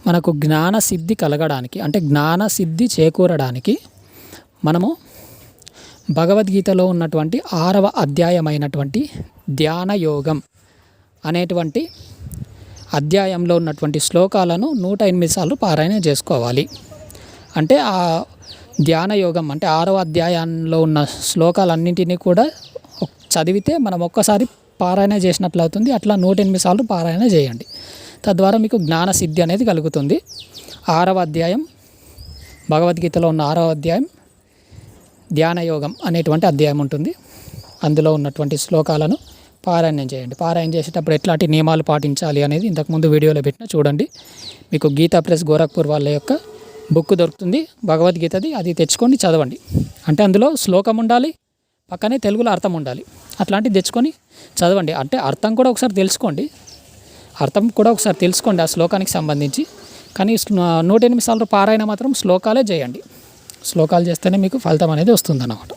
మనకు జ్ఞాన సిద్ధి కలగడానికి అంటే జ్ఞాన సిద్ధి చేకూరడానికి మనము భగవద్గీతలో ఉన్నటువంటి 6వ అధ్యాయమైనటువంటి ధ్యాన యోగం అనేటువంటి అధ్యాయంలో ఉన్నటువంటి శ్లోకాలను 108 సార్లు పారాయణ చేసుకోవాలి. అంటే ఆ ధ్యాన యోగం అంటే 6వ అధ్యాయంలో ఉన్న శ్లోకాలన్నింటినీ కూడా చదివితే మనం ఒక్కసారి పారాయణ చేసినట్లు అవుతుంది. అట్లా 108 సార్లు పారాయణ చేయండి. తద్వారా మీకు జ్ఞాన సిద్ధి అనేది కలుగుతుంది. 6వ అధ్యాయం భగవద్గీతలో ఉన్న 6వ అధ్యాయం ధ్యాన యోగం అనేటువంటి అధ్యాయం ఉంటుంది. అందులో ఉన్నటువంటి శ్లోకాలను పారాయణం చేయండి. పారాయణ చేసేటప్పుడు ఎట్లాంటి నియమాలు పాటించాలి అనేది ఇంతకుముందు వీడియోలో పెట్టిన చూడండి. మీకు గీతా ప్రెస్ గోరఖ్పూర్ వాళ్ళ యొక్క బుక్ దొరుకుతుంది భగవద్గీతది, అది తెచ్చుకొని చదవండి. అంటే అందులో శ్లోకం ఉండాలి, పక్కనే తెలుగులో అర్థం ఉండాలి. అట్లాంటివి తెచ్చుకొని చదవండి. అంటే అర్థం కూడా ఒకసారి తెలుసుకోండి, ఆ శ్లోకానికి సంబంధించి. కానీ 108 సార్లు పారాయణ మాత్రం శ్లోకాలే చేయండి. శ్లోకాలు చేస్తేనే మీకు ఫలితం అనేది వస్తుందన్నమాట.